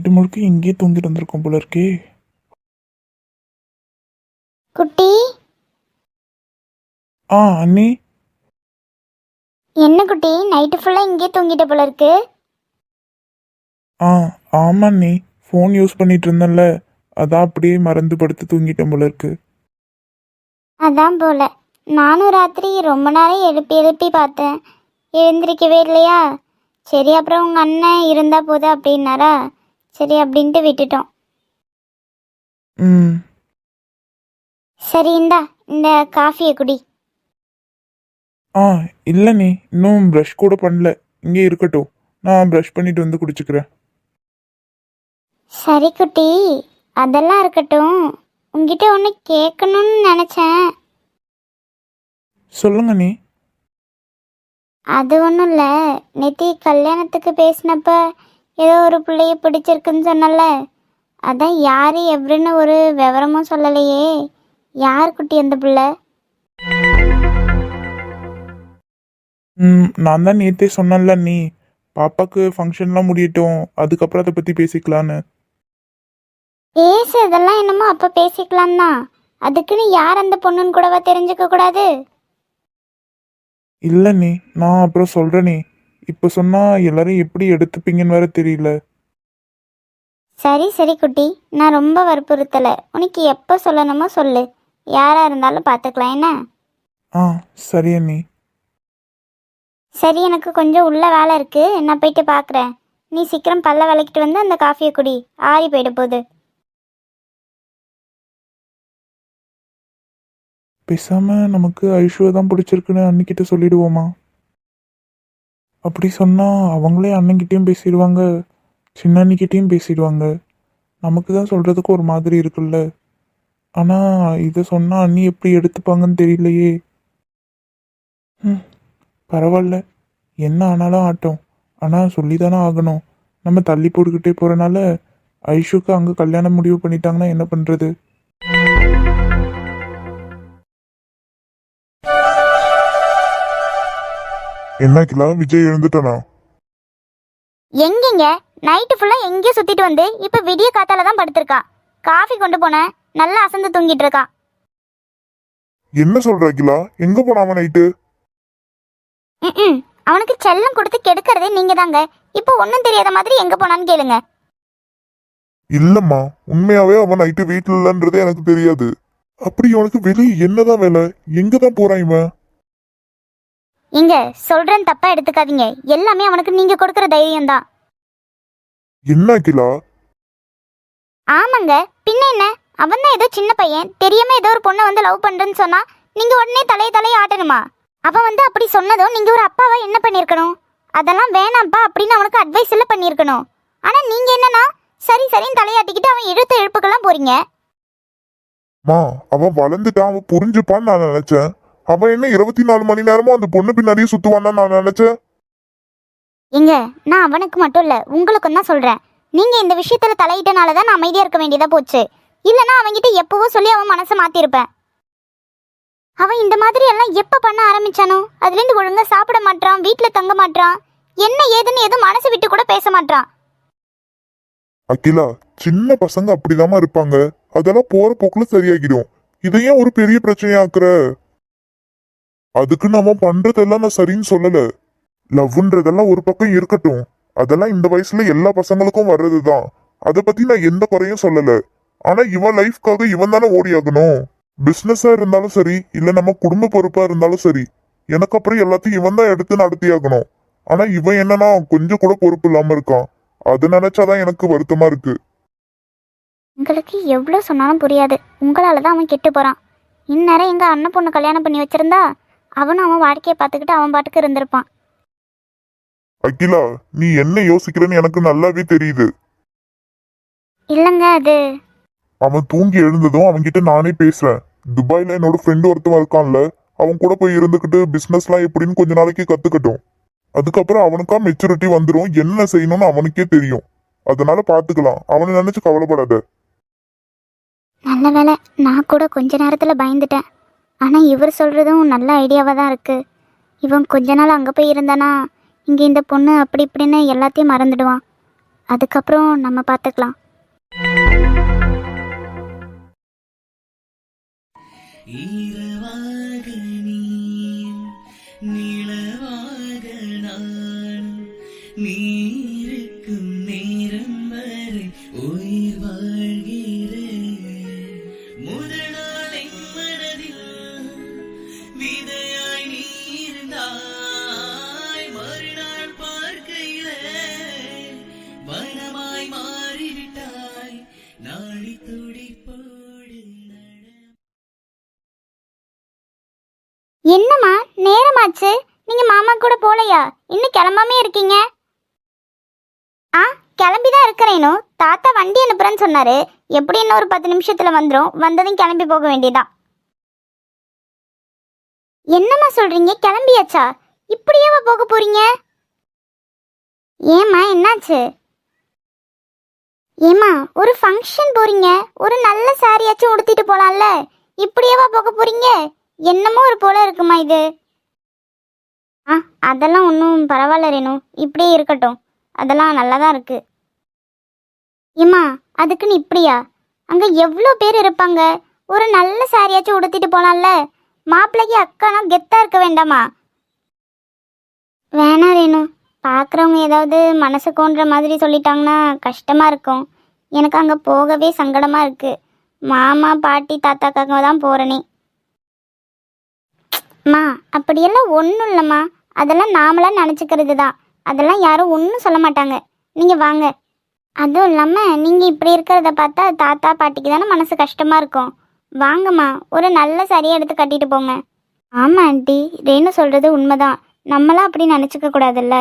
Night முழுக்க இங்கேயே தூங்கிட்டு வந்திருக்கோம் போல இருக்கே. குட்டி, அண்ணி. என்ன குட்டி நைட்டு ஃபுல்லா இங்கேயே தூங்கிட்ட போல இருக்கு? ஆமா அண்ணி, ஃபோன் யூஸ் பண்ணிட்டு இருந்தேன்ல, அதான் அப்படியே மறந்து படுத்து தூங்கிட்டேன் போல இருக்கு. அதான் போல. நானும் ராத்திரி ரொம்ப நேரம் எழுப்பி எழுப்பி பார்த்தேன், எழுந்திருக்கவே இல்லையா. சரி, அப்புறம் உங்கள் அண்ணன் இருந்தா போது அப்படின்னாரா, சரி அப்படின்ட்டு விட்டுட்டோம். ம். சரி, இந்த காஃபியை குடி. இல்லை நீ இன்னும் ப்ரஷ் கூட பண்ணல, இங்கே இருக்கட்டும், நான் ப்ரஷ் பண்ணிட்டு வந்து குடிச்சுக்கிறேன். சரி குட்டி, அதெல்லாம் இருக்கட்டும். உங்ககிட்ட ஒன்று கேட்கணும்னு நினச்சேன். சொல்லுங்க நீ. அது ஒன்றும் இல்லை, நேத்தி கல்யாணத்துக்கு பேசினப்ப ஏதோ ஒரு பிள்ளைய பிடிச்சிருக்குன்னு சொன்னல, அதான் யார் எப்படின்னு ஒரு விவரமும் சொல்லலையே. யார் குட்டி அந்த பிள்ளை? நான் தான் நேற்றே சொன்னேன்ல நீ, பாப்பாக்கு ஃபங்க்ஷன்லாம் முடியட்டும், அதுக்கப்புறம் அதை பற்றி பேசிக்கலான்னு. பேசுறதெல்லாம் என்னமோ அப்போ பேசிக்கலாம் தான், அதுக்குன்னு யார் அந்த பொண்ணுன்னு கூடவா தெரிஞ்சுக்க கூடாது? இல்லை நீ, நான் அப்புறம் சொல்கிறேனே, இப்போ சொன்னால் எல்லாரும் எப்படி எடுத்துப்பீங்கன்னு வேற தெரியல. சரி சரி குட்டி, நான் ரொம்ப வற்புறுத்தலை. உனக்கு எப்போ சொல்லணுமோ சொல்லு, யாராக இருந்தாலும் பார்த்துக்கலாம் என்ன? சரி அண்ணி. சரி, எனக்கு கொஞ்சம் உள்ள வேலை இருக்குது, நான் போயிட்டு பார்க்குறேன். நீ சீக்கிரம் பல்ல விளக்கிட்டு வந்து அந்த காஃபியை குடி, ஆறி போயிட போகுது. பேசாமல் நமக்கு ஐஷுவை தான் பிடிச்சிருக்குன்னு அண்ணிக்கிட்ட சொல்லிடுவோமா? அப்படி சொன்னால் அவங்களே அண்ணன்கிட்டேயும் பேசிடுவாங்க, சின்ன அண்ணிக்கிட்டேயும் பேசிடுவாங்க. நமக்கு தான் சொல்கிறதுக்கு ஒரு மாதிரி இருக்குல்ல. ஆனால் இதை சொன்னால் அண்ணி எப்படி எடுத்துப்பாங்கன்னு தெரியலையே. பரவாயில்ல, என்ன ஆனாலும் ஆட்டும், ஆனால் சொல்லி தானே ஆகணும். நம்ம தள்ளி போட்டுக்கிட்டே போகிறனால ஐஷுக்கு அங்கே கல்யாணம் முடிவு பண்ணிட்டாங்கன்னா என்ன பண்ணுறது? என்னக்கெல்லாம் விஜய் எழுந்துட்டானா? எங்கெங்க நைட்டு ஃபுல்லாக எங்கேயும் சுற்றிட்டு வந்து இப்போ விடிய காத்தால தான் படுத்திருக்கான். காஃபி கொண்டு போனேன், நல்லா அசந்து தூங்கிட்டு இருக்கான். என்ன சொல்ற அகிலா? எங்க போனாம நைட்டு? ம், அவனுக்கு செல்லம் கொடுத்து கெடுக்கிறதே நீங்க தாங்க. இப்போ ஒன்றும் தெரியாத மாதிரி எங்க போனான்னு கேளுங்க. இல்லம்மா, உண்மையாவே அவன் நைட்டு வீட்டுல இல்லன்றதே எனக்கு தெரியாது. அப்படி அவனுக்கு வெளியே என்னதான் வேலை? எங்கதான் போறான் இவன்? இங்க சொல்றேன், தப்பா எடுத்துக்காதீங்க. எல்லாமே அவனுக்கு நீங்க கொடுக்குற தைரியம் தான். என்ன அகிலா? ஆமாங்க, பின்ன என்ன? அவன் தான் ஏதோ சின்ன பையன், தெரியாம ஏதோ ஒரு பொண்ணை வந்து லவ் பண்றேன்னு சொன்னா நீங்க உடனே தலையை ஆட்டணுமா? அவன் வந்து அப்படி சொன்னதும் நீங்க ஒரு அப்பாவா என்ன பண்ணிருக்கணும்? அதெல்லாம் வேணாம்ப்பா அப்படின்னு அவனுக்கு அட்வைஸ் எல்லாம் பண்ணிருக்கணும். ஆனா நீங்க என்னன்னா சரி சரின்னு தலையாட்டிக்கிட்டு அவன் இழுத்த இழுப்புக்கெல்லாம் போறீங்க. மா, அவன் வளர்ந்துட்டான், அவன் புரிஞ்சுப்பான்னு நான் நினைச்சேன். அவன் என்ன 24 மணி நேரமும் அந்த பொண்ணு பின்னாடியே சுத்துவான்னு நான் நினைச்சேன். எங்க நான் அவனுக்கு மட்டும் இல்ல உங்களுக்கும் தான் சொல்றேன். நீங்க இந்த விஷயத்துல தலையிட்டனாலதான் நான் அமைதியா இருக்க வேண்டியதா போச்சு. இல்லைன்னா அவன்கிட்ட எப்பவோ சொல்லி அவன் மனசை மாத்திருப்பேன். அவன் இந்த மாதிரி எல்லாம் எப்ப பண்ண ஆரம்பிச்சானோ அதுல இருந்து ஒழுங்கா சாப்பிட மாட்டான், வீட்டுல தங்க மாட்டான், என்ன ஏதுன்னு எதுவும் மனசு விட்டு கூட பேச மாட்டான். அகிலா, சின்ன பசங்க அப்படிதாம்மா இருப்பாங்க. அதெல்லாம் போற போக்குல சரியாகிடும். இதையும் ஒரு பெரிய பிரச்சனையாக்குற. அதுக்கு நம்ம பண்றதெல்லாம் நான் சரின்னு சொல்லல. லவ்ன்றதெல்லாம் ஒரு பக்கம் இருக்கட்டும், அதெல்லாம் இந்த வயசுல எல்லா பசங்களுக்கும் வர்றதுதான். அதை பத்தி நான் எந்த குறையும் சொல்லல. ஆனா இவன் லைஃப்காக இவன் தானே ஓடி ஆகணும். பிசினஸா இருந்தாலும் சரி, இல்ல நம்ம குடும்ப பொறுப்பா இருந்தாலும் சரி, எனக்கு அப்புறம் எல்லாத்தையும் இவன் தான் எடுத்து நடத்தி ஆகணும். ஆனா இவன் என்னன்னா கொஞ்சம் கூட பொறுப்பு இல்லாம இருக்கான். அது நினைச்சாதான் எனக்கு வருத்தமா இருக்கு. உங்களுக்கு எவ்வளவு சொன்னாலும் புரியாது. உங்களாலதான் அவன் கெட்டு போறான். இந்நேரம் எங்க அண்ணன் பொண்ணு கல்யாணம் பண்ணி வச்சிருந்தா அவனும் அவன் வாழ்க்கையை பார்த்துக்கிட்டு அவன் பாட்டுக்கு இருந்திருப்பான். அகிலா, நீ என்ன யோசிக்கிறன்னு எனக்கு நல்லாவே தெரியுது. இல்லங்க, அது அவன் தூங்கி எழுந்ததும் அவன்கிட்ட நானே பேசுறேன். துபாயில என்னோட ஃப்ரெண்டு ஒருத்தவன் இருக்கான்ல, அவன் கூட போய் இருந்துகிட்டு பிசினஸ்லாம் எப்படின்னு கொஞ்ச நாளைக்கு கத்துக்கட்டும். அதுக்கப்புறம் அவனுக்கா மெச்சூரிட்டி வந்துடும், என்ன செய்யணும்னு அவனுக்கே தெரியும். அதனால பாத்துக்கலாம், அவனை நினைச்சு கவலைப்படாத. நல்ல வேலை, நான் கூட கொஞ்ச நேரத்துல பயந்துட்டேன். ஆனா இவர் சொல்றதும் நல்ல ஐடியாவா தான் இருக்கு. இவன் கொஞ்ச நாள் அங்க போய் இருந்தானா இங்க இந்த பொண்ணு அப்படி இப்படின்னு எல்லாத்தையும் மறந்துடுவான். அதுக்கப்புறம் நம்ம பார்த்துக்கலாம். ஈரவாக நீயும் நிலவாக நானும் நீருக்கும் நேரம் வரை உயிர் வாழ்கிறேன். முதல் நாள் என் மனதில் விதையாய் நீ இருந்தாய், மறுநாள் பார்க்கையிலே வனமாய் மாறிவிட்டாய். நாடி துடிப்போடு என்னம்மா நேரமாச்சு, நீங்க மாமா கூட போலையா? இன்னும் கிளம்பாமே இருக்கீங்க? ஆ, கிளம்பிதான் இருக்கிறேனோ. தாத்தா வண்டி அனுப்புறேன்னு சொன்னாரு. எப்படி இன்னும் ஒரு 10 நிமிஷத்துல வந்துடும். வந்ததும் கிளம்பி போக வேண்டியதான். என்னம்மா சொல்றீங்க? கிளம்பியாச்சா? இப்படியேவா போக போறீங்க? ஏம்மா என்னாச்சு? ஏம்மா ஒரு ஃபங்க்ஷன் போறீங்க, ஒரு நல்ல சாரியாச்சும் உடுத்திட்டு போலாம்ல. இப்படியேவா போக போறீங்க? என்னமோ ஒரு போல இருக்குமா இது. ஆ, அதெல்லாம் ஒன்றும் பரவாயில்ல ரேணு, இப்படியே இருக்கட்டும். அதெல்லாம் நல்லா தான் இருக்கு. ஏம்மா அதுக்குன்னு இப்படியா? அங்கே எவ்வளோ பேர் இருப்பாங்க. ஒரு நல்ல சாரியாச்சும் உடுத்திட்டு போலாம்ல. மாப்பிள்ளைக்கு அக்கானா கெத்தாக இருக்க வேண்டாமா? வேணாம் ரேணு, பார்க்குறவங்க ஏதாவது மனசு கோன்ற மாதிரி சொல்லிட்டாங்கன்னா கஷ்டமாக இருக்கும். எனக்கு அங்கே போகவே சங்கடமாக இருக்கு. மாமா பாட்டி தாத்தாக்காக தான் போகிறனே. மா அப்படியெல்லாம் ஒன்றும் இல்லைம்மா. அதெல்லாம் நாமளாக நினச்சிக்கிறது தான். அதெல்லாம் யாரும் ஒன்றும் சொல்ல மாட்டாங்க. நீங்கள் வாங்க. அதுவும் இல்லாமல் நீங்கள் இப்படி இருக்கிறத பார்த்தா தாத்தா பாட்டிக்கு தானே மனசு கஷ்டமாக இருக்கும். வாங்கம்மா, ஒரு நல்ல சரியாக எடுத்து கட்டிட்டு போங்க. ஆமாம் ஆண்டி, ரேணு சொல்கிறது உண்மைதான். நம்மளாம் அப்படி நினச்சிக்க கூடாதுல்ல.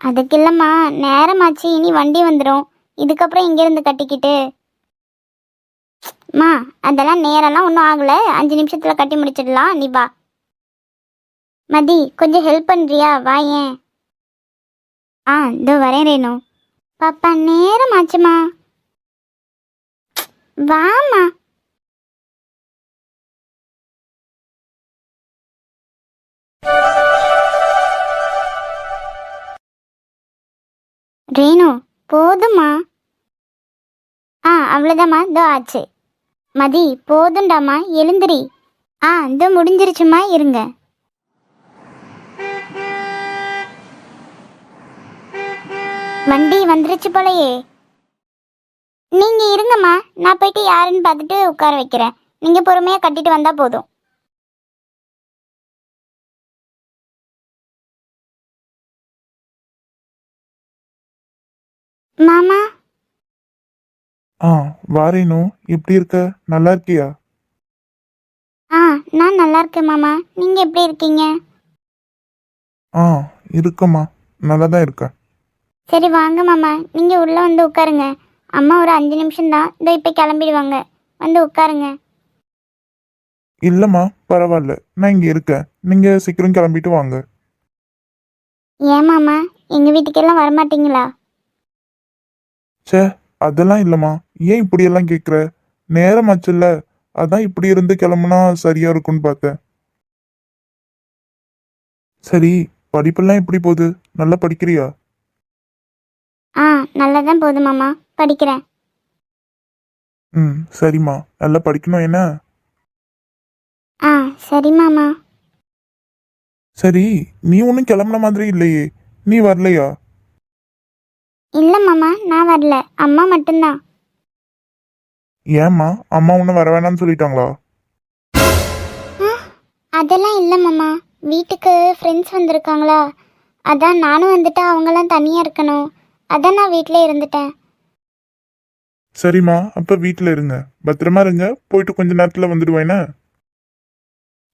அதுக்கு இல்லைம்மா, நேரமாச்சு, இனி வண்டி வந்துடும். இதுக்கப்புறம் இங்கேருந்து கட்டிக்கிட்டு மா, அதெல்லாம் நேரம்லாம் ஒன்றும் ஆகலை. 5 நிமிஷத்தில் கட்டி முடிச்சிடலாம். நீ வா. மதி, கொஞ்சம் ஹெல்ப் பண்ணுறியா? வா. ஏன்? ஆ, இதோ வரேன் ரேணு. பாப்பா நேரம் ஆச்சுமா. வாமா. ரேணு போதுமா? ஆ, அவ்வளோதாம்மா, இதோ ஆச்சு. மதி போதுண்டாம்மா, எழுந்திரி. ஆ, இதோ முடிஞ்சிருச்சுமா, இருங்க. வண்டி வந்துருச்சு போலையே. நீங்க இருங்கம்மா, நான் போயிட்டு யாருன்னு பார்த்துட்டு உட்கார வைக்கிறேன். நீங்க பொறுமையா கட்டிட்டு வந்தா போதும். மாமா. ஆ, வாரேனு, எப்படி இருக்க? நல்லா இருக்கியா? ஆ, நான் நல்லா இருக்கேன் மாமா. நீங்க எப்படி இருக்கீங்க? ஆ, இருக்கம்மா, நல்லா தான் இருக்கேன். சரி வாங்க மாமா, நீங்க உள்ள வந்து உட்காருங்க. அம்மா ஒரு 5 நிமிஷம் தான், இதோ இப்போ கிளம்பிடுவாங்க. வந்து உட்காருங்க. இல்லைம்மா, பரவாயில்ல, நான் இங்கே இருக்கேன். நீங்கள் சீக்கிரம் கிளம்பிட்டு வாங்க. ஏன் மாமா, எங்க வீட்டுக்கெல்லாம் வரமாட்டீங்களா? ச்சே, அதெல்லாம் இல்லைம்மா. ஏன் இப்படியெல்லாம் கேட்குற? நேரமாச்சுல்ல, அதான் இப்படி இருந்து கிளம்புனா சரியா இருக்கும்னு பார்த்தேன். சரி, படிப்பெல்லாம் எப்படி போகுது? நல்லா படிக்கிறியா? ஆ, நல்லா தான் போகுது மாமா, படிக்கிறேன். ம், சரிம்மா, நல்லா படிக்கணும் என்ன? ஆ, சரி மாமா. சரி, நீ ஒன்றும் கிளம்புன மாதிரி இல்லையே. நீ வரலையா? இல்லை மாமா, நான் வரல. அம்மா மட்டும்தான். ஏம்மா, அம்மா ஒன்றும் வர வேணாம்னு சொல்லிட்டாங்களா? ஆ, அதெல்லாம் இல்லை மாமா. வீட்டுக்கு ஃப்ரெண்ட்ஸ் வந்திருக்காங்களா, அதான் நானும் வந்துட்டு அவங்களாம் தனியாக இருக்கணும். அதான் நான் வீட்டில் இருந்துட்டேன். சரிம்மா, அப்போ வீட்டில் இருங்க. பத்திரமா இருங்க. போயிட்டு கொஞ்ச நேரத்தில் வந்துடுவேனே.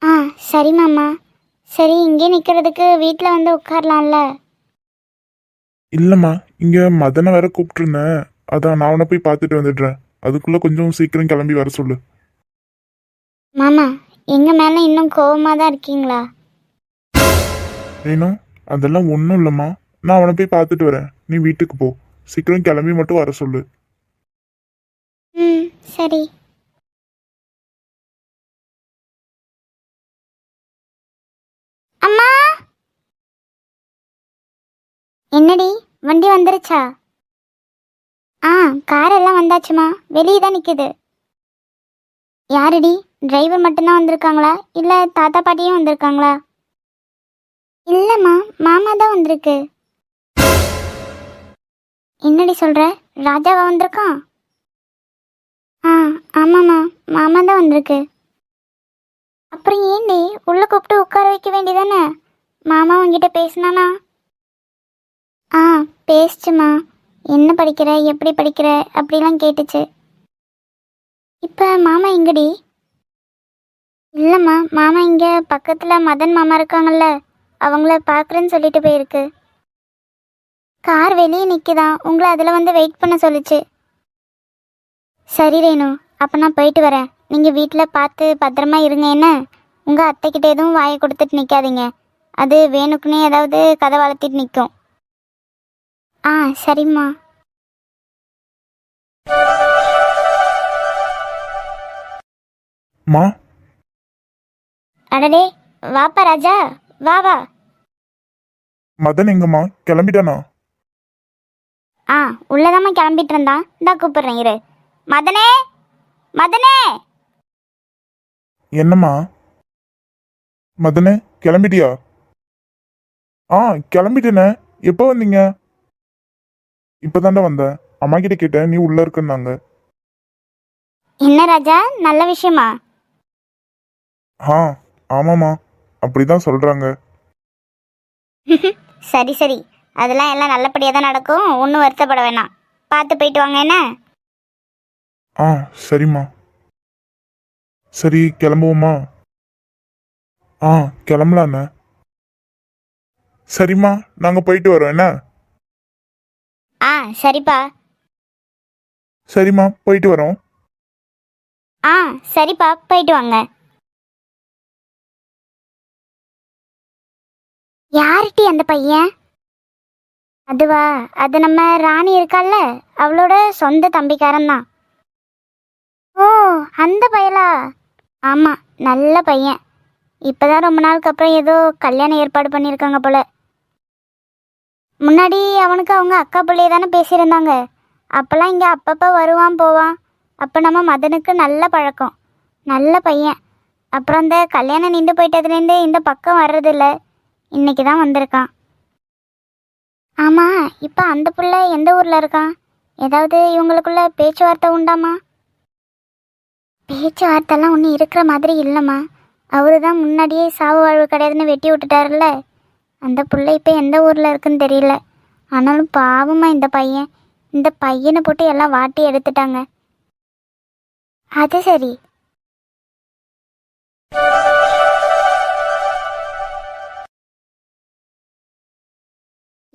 ஆ, சரி மாமா. சரி, இங்கே நிற்கிறதுக்கு வீட்டில் வந்து உட்காரலாம்ல? இல்லைம்மா, இங்கே மதனை வேற கூப்பிட்டுருந்தேன். அதான் நான் அவனை போய் பார்த்துட்டு வந்துடுறேன். அதுக்குள்ளே கொஞ்சம் சீக்கிரம் கிளம்பி வர சொல்லு. மாமா, எங்கள் மேலே இன்னும் கோவமாக தான் இருக்கீங்களா? வேணும், அதெல்லாம் ஒன்றும் இல்லைம்மா. நான் அவனை போய் பார்த்துட்டு வரேன். நீ வீட்டுக்கு போ. சீக்கிரம் கிளம்பி மட்டும் வர சொல்லு. ம், சரி. அம்மா. என்னடி வண்டி வந்துருச்சா? ஆ, கார் எல்லாம் வந்தாச்சுமா, வெளியே தான் நிற்குது. யாருடி, டிரைவர் மட்டும்தான் வந்திருக்காங்களா இல்லை தாத்தா பாட்டியும் வந்திருக்காங்களா? இல்லைம்மா, மாமா தான் வந்திருக்கு. என்னடி சொல்கிற, ராஜாவா வந்திருக்கான்? ஆ, ஆமாம்மா, மாமா தான் வந்திருக்கு. அப்புறம் ஏண்டி உள்ளே கூப்பிட்டு உட்கார வைக்க வேண்டியதானே? மாமா உங்ககிட்ட பேசினானா? ஆ, பேசுச்சுமா. என்ன படிக்கிற, எப்படி படிக்கிற அப்படிலாம் கேட்டுச்சு. இப்போ மாமா எங்கடி? இல்லைம்மா, மாமா இங்கே பக்கத்தில் மதன் மாமா இருக்காங்கல்ல, அவங்கள பார்க்குறேன்னு சொல்லிட்டு போயிருக்கு. கார் வெளியே நிற்குதான், உங்களை அதில் வந்து வெயிட் பண்ண சொல்லுச்சு. சரி ரேணு, அப்போ நான் போயிட்டு வரேன். நீங்கள் வீட்டில் பார்த்து பத்திரமா இருங்க என்ன? உங்கள் அத்தைக்கிட்ட எதுவும் வாயை கொடுத்துட்டு நிற்காதீங்க. அது வேணுக்குன்னே ஏதாவது கதை வளர்த்திட்டு நிற்கும். ஆ, சரிம்மா. மா, அடடே, வாப்பா ராஜா, வா வா. மதன் எங்கம்மா, கிளம்பிட்டானா? ஆ, உள்ளதாம்மா கிளம்பிட்டு இருந்தான். இந்தா கூப்பிடுறேன் இரு. மதனே, மதனே. என்னம்மா? மதனே, கிளம்பிட்டியா? ஆ, கிளம்பிட்டேனே. எப்போ வந்தீங்க? இப்போதாண்டா வந்தேன். அம்மா கிட்ட கேட்டேன், நீ உள்ள இருக்குன்னாங்க. என்ன ராஜா, நல்ல விஷயமா? ஆ, ஆமாம்மா, அப்படிதான் சொல்றாங்க. சரி சரி, அதெல்லாம் எல்லாம் நல்லபடியாக தான் நடக்கும், ஒன்றும் வருத்தப்பட வேணாம். பார்த்து போயிட்டு வாங்க என்ன? ஆ, சரிம்மா. சரி, கிளம்புவோமா? ஆ, கிளம்பலாண்ணே. சரிம்மா, நாங்கள் போயிட்டு வரோம் என்ன? ஆ, சரிப்பா. சரிம்மா, போயிட்டு வரோம். ஆ, சரிப்பா, போயிட்டு வாங்க. யார்டி அந்த பையன்? அதுவா, அது நம்ம ராணி இருக்கால்ல, அவளோட சொந்த தம்பிக்காரன் தான். ஓ, அந்த பையலா? ஆமாம், நல்ல பையன். இப்போதான் ரொம்ப நாளுக்கு அப்புறம் ஏதோ கல்யாணம் ஏற்பாடு பண்ணியிருக்காங்க போல. முன்னாடி அவனுக்கு அவங்க அக்கா பிள்ளைய தானே பேசியிருந்தாங்க. அப்போல்லாம் இங்கே அப்பப்போ வருவான் போவான். அப்போ நம்ம மதனுக்கு நல்ல பழக்கம். நல்ல பையன். அப்புறம் அந்த கல்யாணம் நின்று போயிட்டதுலேருந்து இந்த பக்கம் வர்றதில்ல. இன்னைக்கு தான் வந்திருக்கான். ஆமாம், இப்போ அந்த பிள்ளை எந்த ஊரில் இருக்கான்? ஏதாவது இவங்களுக்குள்ள பேச்சுவார்த்தை உண்டாமா? பேச்சுவார்த்தைலாம் ஒன்றும் இருக்கிற மாதிரி இல்லைம்மா. அவரு தான் முன்னாடியே சாவு வாழ்வு கிடையாதுன்னு வெட்டி விட்டுட்டாருல்ல. அந்த பிள்ளை இப்போ எந்த ஊரில் இருக்குன்னு தெரியல. ஆனாலும் பாவமா இந்த பையன். இந்த பையனை போட்டு எல்லாம் வாட்டி எடுத்துட்டாங்க. அது சரி.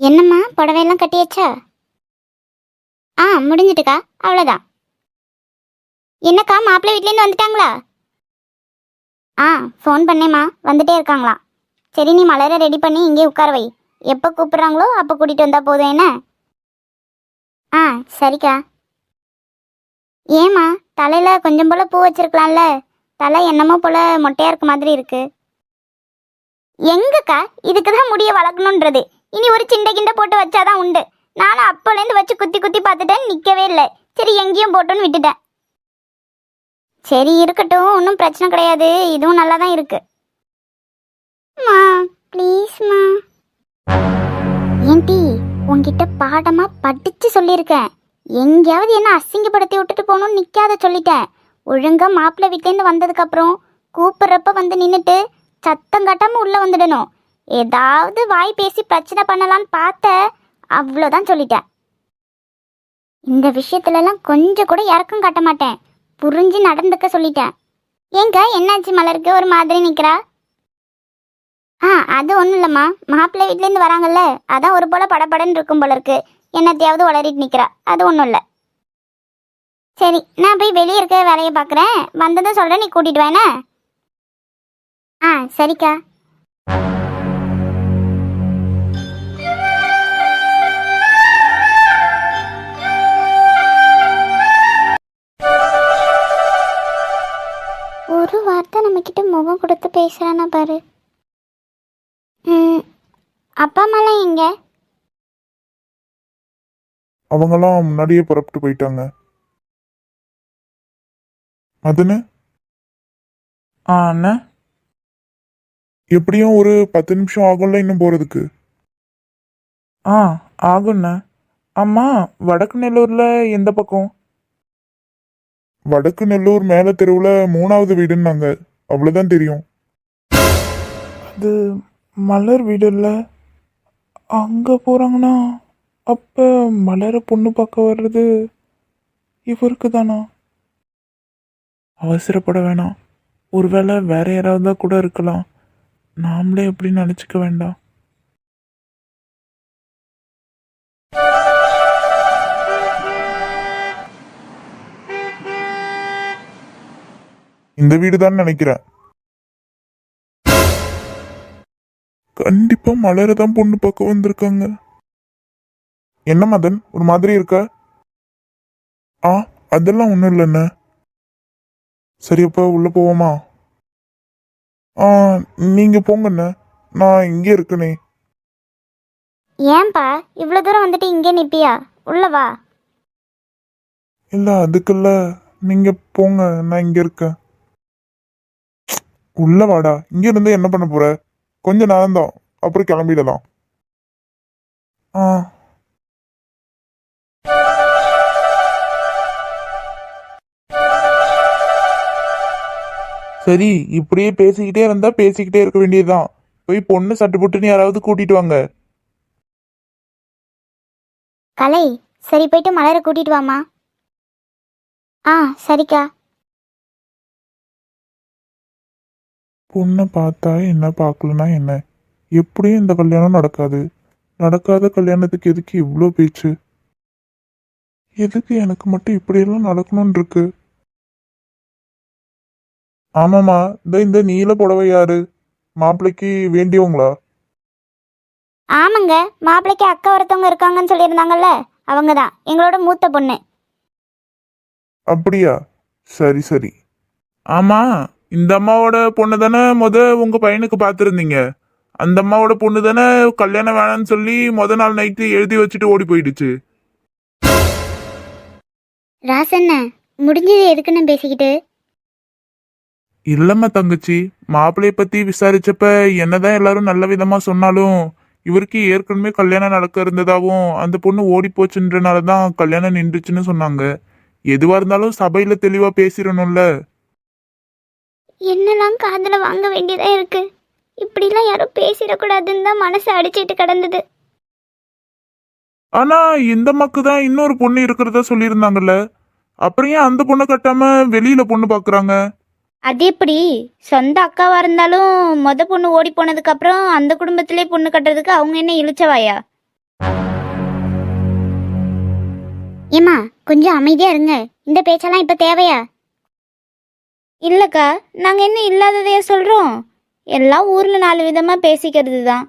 என்னம்மா, புடவையெல்லாம் கட்டியாச்சா? ஆ, முடிஞ்சிட்டுக்கா, அவ்வளோதான். என்னக்கா, மாப்பிள்ளை வீட்லேருந்து வந்துட்டாங்களா? ஆ, ஃபோன் பண்ணேம்மா, வந்துட்டே இருக்காங்களாம். சரி, நீ மலரை ரெடி பண்ணி இங்கே உட்கார வை. எப்போ கூப்பிட்றாங்களோ அப்போ கூட்டிகிட்டு வந்தால் போதும் என்ன? ஆ, சரிக்கா. ஏம்மா, தலையில் கொஞ்சம் போல் பூ வச்சிருக்கலாம்ல? தலை என்னமோ போல் மொட்டையாக இருக்க மாதிரி இருக்கு. எங்கக்கா, இதுக்கு தான் முடிய வளர்க்கணுன்றது. இனி ஒரு சிண்டை கிண்டை போட்டு வச்சாதான் உண்டு. நானும் அப்போலேருந்து வச்சு குத்தி குத்தி பார்த்துட்டேன், நிற்கவே இல்லை. சரி, எங்கேயும் போட்டோன்னு விட்டுட்டேன். சரி, இருக்கட்டும், ஒன்றும் பிரச்சனை கிடையாது. இதுவும் நல்லா தான் இருக்கு. மா, ப்ளீஸ்மா. ஏன்டி, உன்கிட்ட பாடமா படிச்சு சொல்லியிருக்கேன். எங்கேயாவது என்ன அசிங்கப்படுத்தி விட்டுட்டு போகணும்னு நிற்காத சொல்லிட்டேன். ஒழுங்கா மாப்பிள்ளை வீட்டிலேருந்து வந்ததுக்கப்புறம் கூப்பிட்றப்ப வந்து நின்றுட்டு சத்தம் கட்டாமல் உள்ளே வந்துடணும். ஏதாவது வாய் பேசி பிரச்சனை பண்ணலான்னு பார்த்த, அவ்வளோதான் சொல்லிட்டேன். இந்த விஷயத்துலலாம் கொஞ்சம் கூட இறக்கம் காட்ட மாட்டேன். புரிஞ்சு நடந்துக்க சொல்லிட்டேன். ஏங்க, என்னாச்சு மலருக்கு ஒரு மாதிரி நிற்கிறா? ஆ, அது ஒன்றும் இல்லைம்மா, மாப்பிள்ளை வீட்லேருந்து வராங்கல்ல, அதான் ஒரு போல் படபடன்னு இருக்கும் போல இருக்கு. என்னத்தையாவது உளறிட்டு நிற்கிறா, அது ஒன்றும் இல்லை. சரி, நான் போய் வெளியே இருக்க வேலையை பார்க்குறேன். வந்ததும் சொல்கிறேன், நீ கூட்டிகிட்டு வேணே. ஆ, சரிக்கா. ஒரு வார்த்தை நம்மக்கிட்ட முகம் கொடுத்து பேசுகிறானா பாரு. அப்பா அம்மாலாம் எங்க? அவங்கெல்லாம் முன்னாடியே புறப்பட்டு போயிட்டாங்க. அதுன்னு அண்ணா எப்படியும் ஒரு 10 நிமிஷம் ஆகும்ல இன்னும் போறதுக்கு. ஆ ஆகுண்ணா. அம்மா வடக்கு நெல்லூர்ல எந்த பக்கம்? வடக்கு நெல்லூர் மேல தெருவுல 3வது வீடுன்னாங்க. அவ்வளவுதான் தெரியும். அது மலர் வீடு இல்லை. அங்கே போகிறாங்கன்னா அப்போ மலரை பொண்ணு பார்க்க வர்றது இவருக்கு தானா? அவசரப்பட வேணாம். ஒருவேளை வேற யாராவது தான் கூட இருக்கலாம். நாமளே எப்படி நினச்சிக்க வேண்டாம். இந்த வீடு தான் நினைக்கிறேன். கண்டிப்பா மலரை தான் பொண்ணு பார்க்க வந்திருக்காங்க. என்ன மதன், ஒரு மாதிரி இருக்க? ஆ, அதெல்லாம் ஒன்றும் இல்லைண்ணே. சரி, அப்போ உள்ள போவோமா? ஆ, நீங்க போங்கண்ணே, நான் இங்கே இருக்கனே. ஏன்பா இவ்வளோ தூரம் வந்துட்டு இங்கே நிப்பியா? உள்ள வா. இல்ல அதுக்குல்ல, நீங்க போங்க, நான் இங்க இருக்கேன். உள்ள வாடா. இங்க இருந்து என்ன பண்ண போற? கொஞ்ச நேரம் தான், அப்புறம் கிளம்பிடலாம். ஆ, சரி, இப்படியே பேசிக்கிட்டே இருந்தா பேசிக்கிட்டே இருக்க வேண்டியதுதான். போய் பொண்ணு சட்டு புட்டுன்னு யாராவது கூட்டிட்டு வாங்க. கலை, சரி போயிட்டு மலரை கூட்டிட்டு வாமா. ஆ சரிக்கா. பொண்ணை பார்த்தா என்ன, பார்க்கலனா என்ன? எப்படியும் இந்த கல்யாணம் நடக்காது. நடக்காத கல்யாணத்துக்கு எதுக்கு இவ்வளோ பேச்சு? எதுக்கு எனக்கு மட்டும் இப்படியெல்லாம் நடக்கணும்னு இருக்கு? ஆமாம்மா, இந்த நீல புடவை யாரு? மாப்பிள்ளைக்கு வேண்டியவங்களா? ஆமாங்க, மாப்பிள்ளைக்கு அக்கா ஒருத்தவங்க இருக்காங்கன்னு சொல்லியிருந்தாங்கல்ல, அவங்க தான் எங்களோட மூத்த பொண்ணு. அப்படியா? சரி சரி. ஆமா, இந்த அம்மாவோட பொண்ணு தானே உங்க பையனுக்கு பார்த்துருந்தீங்க. அந்த அம்மாவோட பொண்ணு தானே கல்யாணம் வேணாம்னு சொல்லி நாள் நைட்டு எழுதி வச்சுட்டு ஓடி போயிடுச்சு. ராசண்ண, முடிஞ்சது எதுக்குன்னு பேசிக்கிட்டு? இல்லம்மா தங்கச்சி, மாப்பிள்ளைய பத்தி விசாரிச்சப்ப என்னதான் எல்லாரும் நல்ல விதமா சொன்னாலும் இவருக்கு ஏற்கனவே கல்யாணம் நடக்க இருந்ததாவும் அந்த பொண்ணு ஓடி போச்சுன்றனாலதான் கல்யாணம் நின்றுச்சுன்னு சொன்னாங்க. எதுவா இருந்தாலும் சபையில தெளிவா பேசிடணும்ல. என்னெல்லாம் காதுல வாங்க வேண்டியதா இருக்கு. இப்படிலாம் யாரும் பேசிடக்கூடாதுன்னு தான் மனசு அடிச்சிட்டு கிடந்தது. ஆனா இந்த அம்மாக்கு தான் இன்னொரு பொண்ணு இருக்கிறதா சொல்லியிருந்தாங்கல்ல. அப்புறம் ஏன் அந்த பொண்ணை கட்டாம வெளியில பொண்ணு பாக்குறாங்க? அது எப்படி? சொந்த அக்காவா இருந்தாலும் பொண்ணு ஓடி போனதுக்கு அப்புறம் அந்த குடும்பத்திலே பொண்ணு கட்டுறதுக்கு அவங்க என்ன இழுச்சவாயா? ஏமா கொஞ்சம் அமைதியா இருங்க. இந்த பேச்செல்லாம் இப்ப தேவையா? இல்லக்கா, நாங்க என்ன இல்லாததைய சொல்றோம். எல்லாம் ஊர்ல 4 விதமா பேசிக்கிறது தான்.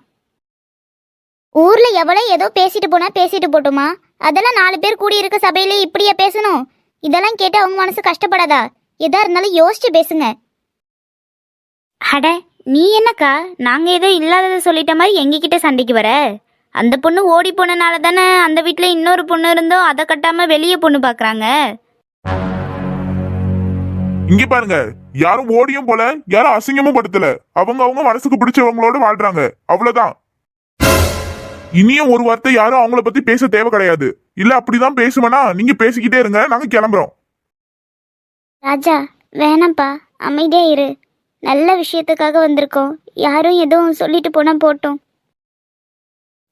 ஊர்ல எவ்வளவு ஏதோ பேசிட்டு போனா பேசிட்டு போட்டுமா? அதெல்லாம் 4 பேர் கூடி இருக்க சபையிலே இப்படியா பேசணும்? இதெல்லாம் கேட்டு அவங்க மனசு கஷ்டப்படாதா? எதா இருந்தாலும் யோசிச்சு பேசுங்க. அட, நீ என்னக்கா நாங்க ஏதோ இல்லாததை சொல்லிட்ட மாதிரி எங்ககிட்ட சண்டைக்கு வர? அந்த பொண்ணு ஓடி போனனால தானே அந்த வீட்டுல இன்னொரு பொண்ணு இருந்தோ அதை கட்டாம வெளியே பொண்ணு பாக்குறாங்க. இங்க பாருங்க, யாரும் ஓடியும் போல, யாரும் அசிங்கமும் படுத்தல. அவங்க அவங்க மனசுக்கு பிடிச்சவங்களோட வாழ்றாங்க, அவ்வளவுதான். இனியும் ஒரு வார்த்தை யாரும் அவங்கள பத்தி பேச தேவை கிடையாது. இல்ல அப்படிதான் பேசுவேனா நீங்க பேசிக்கிட்டே இருங்க, நாங்க கிளம்புறோம். ராஜா, வேணாம்ப்பா, அமைதியா இரு. நல்ல விஷயத்துக்காக வந்திருக்கோம். யாரும் எதுவும் சொல்லிட்டு போனா போட்டோம்.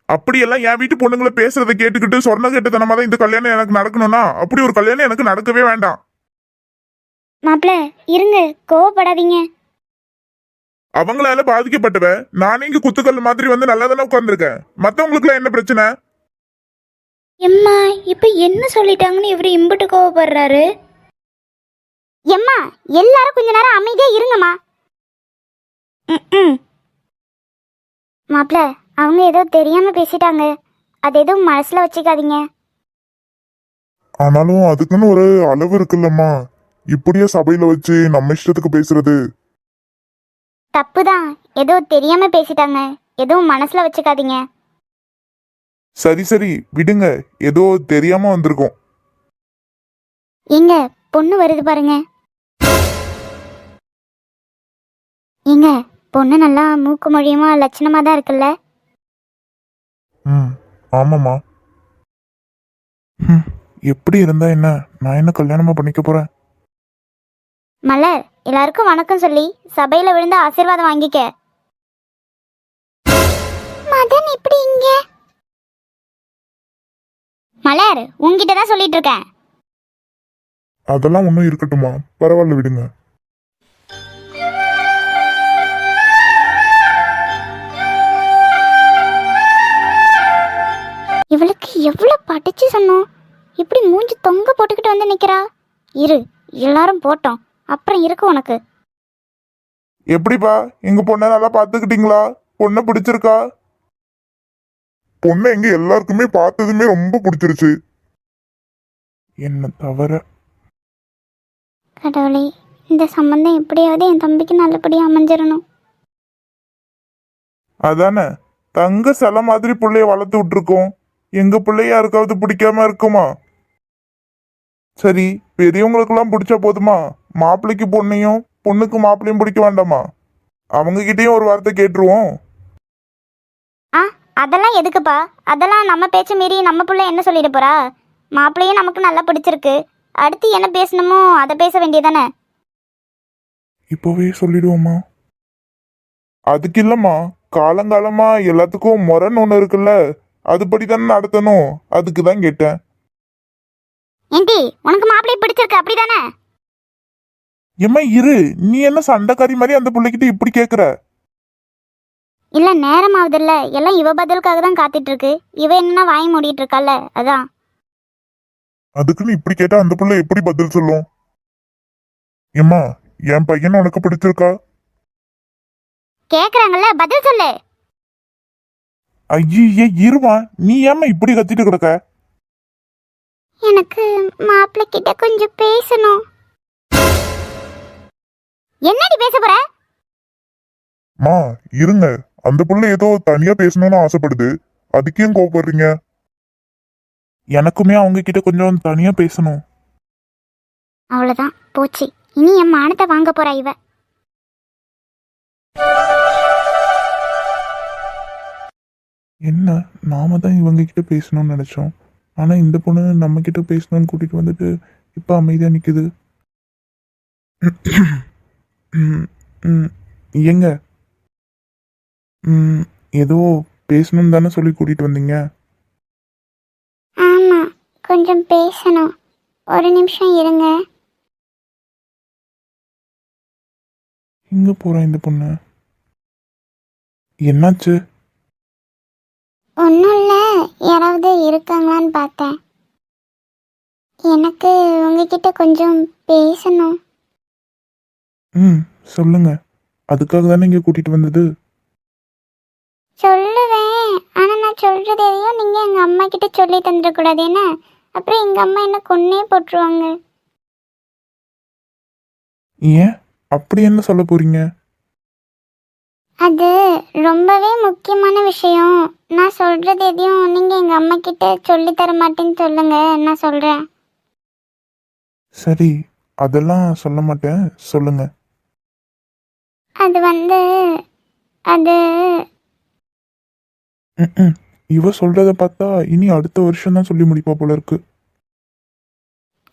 அப்படியெல்லாம் என் வீட்டு பொண்ணுங்களை பேசுறதை கேட்டுக்கிட்டு சொன்ன கேட்டதனமா தான் இந்த கல்யாணம் எனக்கு நடக்கணும்னா அப்படி ஒரு கல்யாணம் எனக்கு நடக்கவே வேண்டாம். மாப்பிள்ள இருங்க, கோவப்படாதீங்க. அவங்களால பாதிக்கப்பட்டவ நானே இங்க குத்துக்கல் மாதிரி வந்து நல்லா தானே உட்கார்ந்துருக்கேன். மத்தவங்களுக்கு எல்லாம் என்ன பிரச்சனை? எம்மா, இப்ப என்ன சொல்லிட்டாங்கன்னு இவரு இம்புட்டு கோவப்படுறாரு? எம்மா, எல்லாரும் கொஞ்ச நேரம் அமைதியா இருங்கம்மா. மாப்பிள்ள, அவங்க ஏதோ தெரியாம பேசிட்டாங்க. அது எதுவும் மனசுல வச்சுக்காதீங்க. ஆனாலும் அதுக்குன்னு ஒரு அளவு இருக்குல்லம்மா. இப்படியே சபையில வச்சு நம்ம இஷ்டத்துக்கு பேசுறது தப்புதான். ஏதோ தெரியாம பேசிட்டாங்க. எதுவும் மனசுல வச்சுக்காதீங்க. சரி சரி விடுங்க, ஏதோ தெரியாம வந்திருக்கோம். எங்க பொண்ணு வருது பாருங்க. எங்க பொண்ணு நல்லா மூக்கு மொழியுமா லட்சணமா தான் இருக்குல்ல. ம், ஆமாம்மா. எப்படி இருந்தா என்ன, நான் என்ன கல்யாணமா பண்ணிக்க போறேன்? மலர், எல்லாருக்கும் வணக்கம் சொல்லி சபையில விழுந்து ஆசீர்வாதம் வாங்கிக்க. மதன் இப்படி இங்க? மலர், உன்கிட்ட தான் சொல்லிட்டு இருக்கேன். அதெல்லாம் ஒன்றும் இருக்கட்டுமா, பரவாயில்ல விடுங்க. இவளுக்கு எவ்வளவு படிச்சு சொன்னோம், இப்படி மூஞ்சி தொங்க போட்டுக்கிட்டு வந்து நிக்கிறா. இரு, எல்லாரும் போட்டோம், அப்புறம் இருக்கு உனக்கு. எப்படிப்பா, எங்க பொண்ணை நல்லா பாத்துக்கிட்டீங்களா? பொண்ணை பிடிச்சிருக்கா? பொண்ணை எங்க எல்லாருக்குமே பார்த்ததுமே ரொம்ப பிடிச்சிருச்சு. என்ன தவிர. கடவுளே, இந்த சம்பந்தம் எப்படியாவது என் தம்பிக்கு நல்லபடியா அமைஞ்சிடணும். அதானே, தங்க சில மாதிரி பிள்ளைய வளர்த்து விட்டுருக்கோம். எங்க பிள்ளைய யாருக்காவது பிடிக்காம இருக்குமா? சரி, பெரியவங்களுக்கெல்லாம் பிடிச்சா போதுமா? மாப்பிள்ளைக்கு பொண்ணையும் பொண்ணுக்கு மாப்பிள்ளையும் பிடிக்க வேண்டாமா? அவங்க கிட்டயும் ஒரு வார்த்தை கேட்டுருவோம். ஆ, அதெல்லாம் எதுக்குப்பா? அதெல்லாம் நம்ம பேச்ச மீறி நம்ம புள்ள என்ன சொல்லிட போறா? மாப்பிள்ளையும் நமக்கு நல்லா பிடிச்சிருக்கு, அடுத்து என்ன பேசணுமோ அதை பேச வேண்டியதானே. இப்போவே சொல்லிடுவோமா? அதுக்கு இல்லம்மா, காலங்காலமா எல்லாத்துக்கும் முறைன்னு ஒண்ணு இருக்குல்ல, அதுபடி தானே நடத்தணும். அதுக்கு தான் கேட்டேன். ஏண்டி, உனக்கு மாப்பிள்ளையை பிடிச்சிருக்கு அப்படிதானே? ஏம்மா இரு, நீ என்ன சண்டைக்காரி மாதிரி அந்த பிள்ளைகிட்ட இப்படி கேக்குற? இல்ல, நேரம் ஆகுதுல்ல, எல்லாம் இவ பதிலுக்காக தான் காத்துட்டு இருக்கு. இவ என்ன வாய் மூடிட்டு இருக்கால, அதான். அதுக்குன்னு இப்படி கேட்டா அந்த பிள்ளை எப்படி பதில் சொல்லும்? ஏம்மா, என் பையனை உனக்கு பிடிச்சிருக்கா? கேக்குறாங்கல்ல, பதில் சொல்லு. ஐயே இருமா, நீ ஏம்மா இப்படி கத்திட்டு கிடக்க? எனக்கு மாப்பிள்ளை கிட்ட கொஞ்சம் பேசணும். என்னடி பேச போற? மா இருங்க, அந்த புள்ள ஏதோ தனியா பேசணும்னு ஆசைப்படுது, அதுக்கு ஏன் கோவப்படுறீங்க? எனக்குமே அவங்க கிட்ட கொஞ்சம் தனியா பேசணும். அவ்வளவுதான் போச்சு, இனி என் மானத்தை வாங்க போறா இவ. என்ன, நாம தான் இவங்க கிட்ட பேசணும்னு நினைச்சோம், ஆனா இந்த பொண்ணு நம்ம கிட்ட பேசணும்னு கூட்டிட்டு வந்துட்டு இப்ப அமைதியா நிக்குது. எங்க ஏதோ பேசணும்னு தானே சொல்லி கூட்டிட்டு வந்தீங்க? ஆமா, கொஞ்சம் பேசணும், ஒரு நிமிஷம் இருங்க. எங்க போறா இந்த பொண்ணு? என்னாச்சு? ஒன்றும் இல்லை, யாராவது இருக்காங்களான்னு பார்த்தேன். எனக்கு உங்ககிட்ட கொஞ்சம் பேசணும். சொல்லுங்க, அதுக்காக தானே இங்க கூட்டிட்டு வந்தது. சொல்லுவேன், ஆனால் நான் சொல்கிறது எதையும் நீங்கள் எங்கள் அம்மா கிட்ட சொல்லி தந்துடக்கூடாது என்ன? அப்புறம் எங்கள் அம்மா என்ன கொன்னே போட்டுருவாங்க. ஏன் அப்படி என்ன சொல்ல போறீங்க? அது ரொம்பவே முக்கியமான விஷயம். நான் சொல்கிறது எதையும் நீங்கள் எங்கள் அம்மா கிட்ட சொல்லி தர மாட்டேன்னு சொல்லுங்க, நான் சொல்கிறேன். சரி, அதெல்லாம் சொல்ல மாட்டேன், சொல்லுங்க. அது அது இவ சொல்றத பார்த்தா இனி அடுத்த வருஷம் தான் சொல்லி முடிப்பா போல இருக்கு.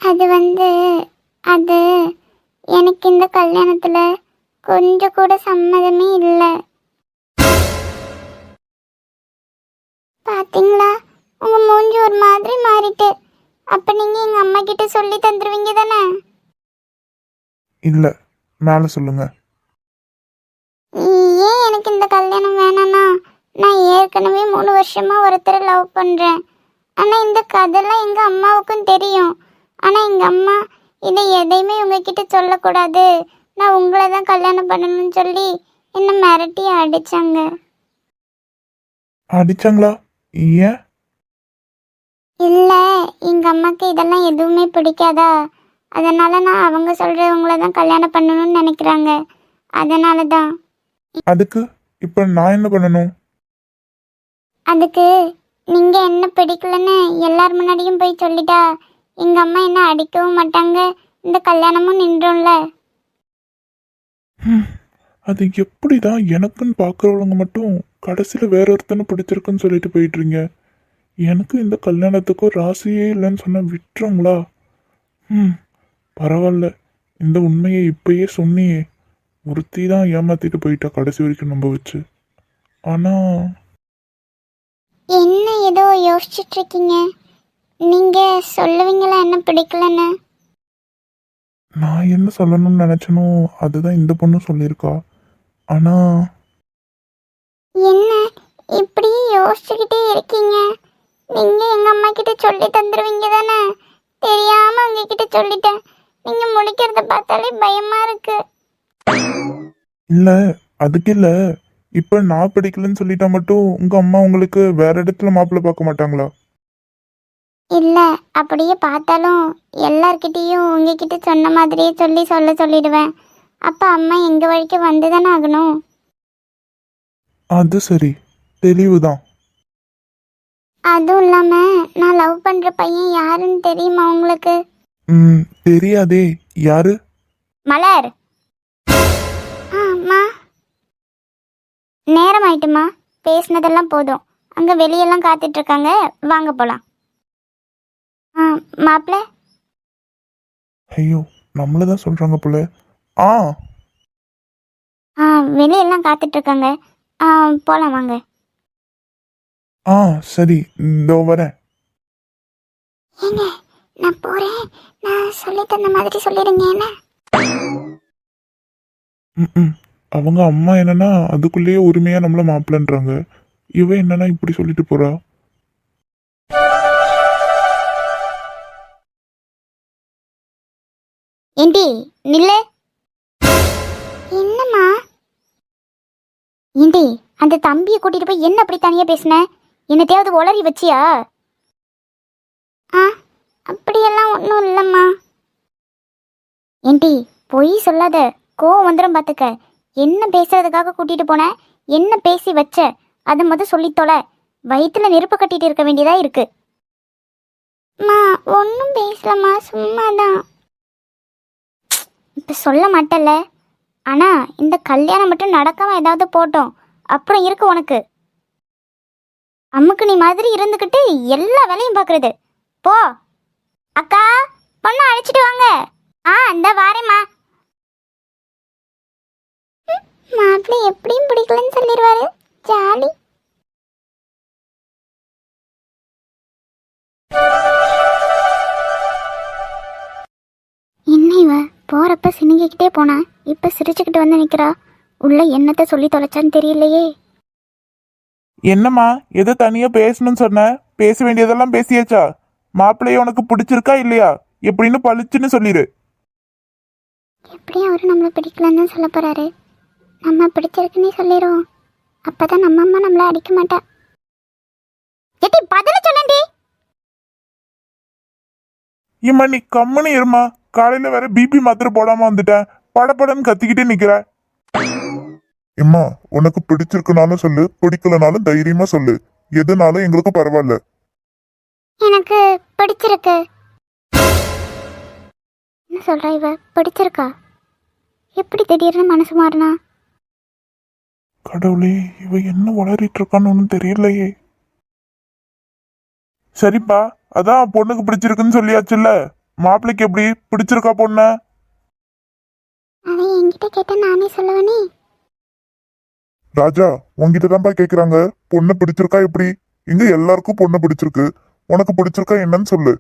அது அது எனக்கு இந்த கல்யாணத்துல கொஞ்சம் கூட சம்மதமே இல்லை. பாத்தீங்களா, உங்க மூஞ்சி ஒரு மாதிரி மாறிட்டு. அப்ப நீங்க எங்க அம்மா கிட்ட சொல்லி தந்துருவீங்க தானே? இல்ல, மேல சொல்லுங்க. ஏன் எனக்கு இந்த கல்யாணம் வேணாம்னா, நான் ஏற்கனவே 3 வருஷமா ஒருத்தரை லவ் பண்றேன். ஆனா இந்த கதைலாம் எங்க அம்மாவுக்கும் தெரியும். ஆனா எங்க அம்மா இதை எதையுமே உங்ககிட்ட சொல்லக்கூடாது, நான் உங்களை தான் கல்யாணம் பண்ணணும்னு சொல்லி என்ன மிரட்டி அடிச்சாங்க. அடிச்சாங்களா? ஏன்? இல்ல, எங்க அம்மாக்கு இதெல்லாம் எதுவுமே பிடிக்காதா, அதனால நான் அவங்க சொல்றவங்கள தான் கல்யாணம் பண்ணணும்னு நினைக்கிறாங்க. அதனால தான். அதுக்கு இப்ப நான் என்ன பண்ணணும்? அதுக்கு நீங்க என்ன பிடிக்கலன்னு எல்லார் முன்னாடியும் போய் சொல்லிட்டா எங்க அம்மா என்ன அடிக்கவும் மாட்டாங்க, இந்த கல்யாணமும் நின்றும்ல. அது எப்படிதான் எனக்குன்னு பார்க்குறவங்க மட்டும் கடைசியில் வேற ஒருத்தனை பிடிச்சிருக்குன்னு சொல்லிட்டு போயிட்டுறீங்க. எனக்கு இந்த கல்யாணத்துக்கும் ராசியே இல்லைன்னு சொன்னா விட்டுருங்களா? பரவாயில்ல, இந்த உண்மையை இப்பயே சொன்னியே. ஒருத்தி தான் ஏமாத்திட்டு போயிட்டா கடைசி வரைக்கும் நம்ப வச்சு. ஆனா என்ன ஏதோ யோசிச்சுட்டு இருக்கீங்க? நீங்க சொல்லுவீங்களா என்ன பிடிக்கலன்னு? நான் என்ன சொல்லணும்னு நினைச்சனோ அதுதான் இந்த பொண்ணு சொல்லியிருக்கா. ஆனா என்ன இப்படி யோசிச்சுக்கிட்டே இருக்கீங்க? நீங்க எங்க அம்மா கிட்ட சொல்லி தந்துருவீங்க தானே? தெரியாம உங்ககிட்ட சொல்லிட்டேன். நீங்க முழிக்கிறத பார்த்தாலே பயமா இருக்கு. இல்ல, அதுக்கு இல்ல. இப்ப நான் பிடிக்கலன்னு சொல்லிட்டா மட்டும் உங்க அம்மா உங்களுக்கு வேற இடத்துல மாப்பிள்ளை பார்க்க மாட்டாங்களா? இல்ல, அப்படியே பார்த்தாலும் எல்லார்கிட்டயும் உங்ககிட்ட சொன்ன மாதிரியே சொல்லிடுவேன். அப்ப அம்மா எங்க வழிக்கு வந்துதானே ஆகணும். அது சரி, தெளிவுதான். அதுவும் இல்லாம நான் லவ் பண்ற பையன் யாருன்னு தெரியுமா உங்களுக்கு? தெரியாதே. யாரு? மலர். அம்மா, நேரம் ஆயிட்டுமா, பேசினதெல்லாம் போதும். அங்க வெளியெல்லாம் காத்துட்டு இருக்காங்க, வாங்க போலாம். மாப்பிள்ள. ஐயோ, நம்மளதான் சொல்றாங்க போல. ஆ வெளியெல்லாம் காத்துட்டு இருக்காங்க, போலாம் வாங்க. சரி, இதோ வரேன். ஏங்க, நான் போறேன். நான் சொல்லி தந்த மாதிரி சொல்லிடுங்க என்ன? அவங்க அம்மா என்னன்னா அதுக்குள்ளேயே உரிமையா நம்மள மாப்பிள்ளன்றாங்க. இவ என்னன்னா இப்படி சொல்லிட்டு போறா. ஏண்டி நில்லு. என்னம்மா? ஏண்டி அந்த தம்பியை கூட்டிட்டு போய் என்ன அப்படி தனியா பேசுன? என்னத்தையாவது உளறி வச்சியா? அப்படியெல்லாம் ஒன்றும் இல்லைம்மா. ஏண்டி பொய் சொல்லாத, கோவம் வந்துடும் பார்த்துக்க. என்ன பேசுறதுக்காக கூட்டிட்டு போன? என்ன பேசி வச்ச? அதை மொதல் சொல்லித்தோல. வயிற்றுல நெருப்பு கட்டிட்டு இருக்க வேண்டியதா இருக்கு. மா ஒன்றும் பேசலம்மா, சும்மாதான். இப்போ சொல்ல மாட்டல. ஆனா இந்த கல்யாணம் மட்டும் நடக்காம ஏதாவது போட்டோம், அப்புறம் இருக்கு உனக்கு. அம்முக்கு நீ மாதிரி இருந்துக்கிட்டு எல்லா வேலையும் பார்க்கறது. போ அக்கா, பொண்ணை அழைச்சிட்டு வாங்க. இந்த வாரேம்மா. மாப்பிள்ளை எப்படியும் பிடிக்கலன்னு சொல்லிடுவாரு, ஜாலி. என்ன இவ போறப்ப சினுங்கிக்கிட்டே போனா, இப்ப சிரிச்சுக்கிட்டு வந்து நிக்கிறா. உள்ள என்னத்தை சொல்லி தொலைச்சான்னு தெரியலையே. என்னம்மா, ஏதோ தனியா பேசணும்னு சொன்ன? பேச வேண்டியதெல்லாம் பேசியாச்சா? மாப்பிள்ளைய உனக்கு பிடிச்சிருக்கா இல்லையா எப்படின்னு பளிச்சுன்னு சொல்லிடு. எப்படியும் அவரு நம்மளை பிடிக்கலன்னு தான் சொல்ல போறாரு. நம்ம பிடிச்சிருக்குன்னே சொல்லிடுவோம். அப்பதான் நம்ம அம்மா நம்மள அடிக்க மாட்டா. எட்டி பதில சொன்னேன்டி. ஏம்மா நீ கம்முன்னு இருமா. காலையில வேற பிபி மாத்திரை போடாம வந்துட்டேன். படப்படன்னு கத்திக்கிட்டே நிக்கிற. எம்மா, உனக்கு பிடிச்சிருக்குனாலும் சொல்லு, பிடிக்கலனாலும் தைரியமா சொல்லு. எதுனாலும் எங்களுக்கு பரவாயில்ல. எனக்கு பிடிச்சிருக்கு. என்ன சொல்றா இவ? பிடிச்சிருக்கா? எப்படி திடீர்னு மனசு மாறினா? கடவுளே, இவ என்ன வளரிட்டு இருக்கான்னு ஒன்றும் தெரியலையே. சரிப்பா, அதான் பொண்ணுக்கு பிடிச்சிருக்குன்னு சொல்லியாச்சுல்ல. மாப்பிள்ளைக்கு எப்படி பிடிச்சிருக்கா பொண்ணு? அதை என்கிட்ட கேட்ட நானே சொல்லுவேனே. ராஜா, உங்ககிட்ட தான்ப்பா கேக்குறாங்க. பொண்ணு பிடிச்சிருக்கா எப்படி? இங்க எல்லாருக்கும் பொண்ணு பிடிச்சிருக்கு. உனக்கு பிடிச்சிருக்கா என்னன்னு சொல்லு.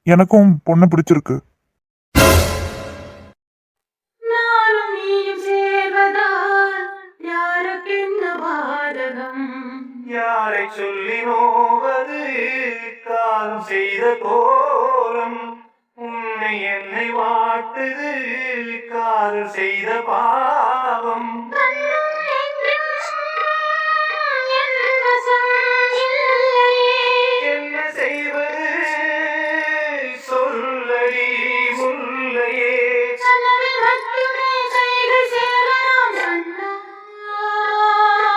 எனக்கும் பொண்ணு பிடிச்சிருக்கு. நானும் நீயும் சேர்வதால் யாருக்கென்ன பாதகம்? யாரை சொல்லி நோவது காலம் செய்த கோலம்? உன்னை என்னை வாட்டுது காதல் செய்த பாவம்.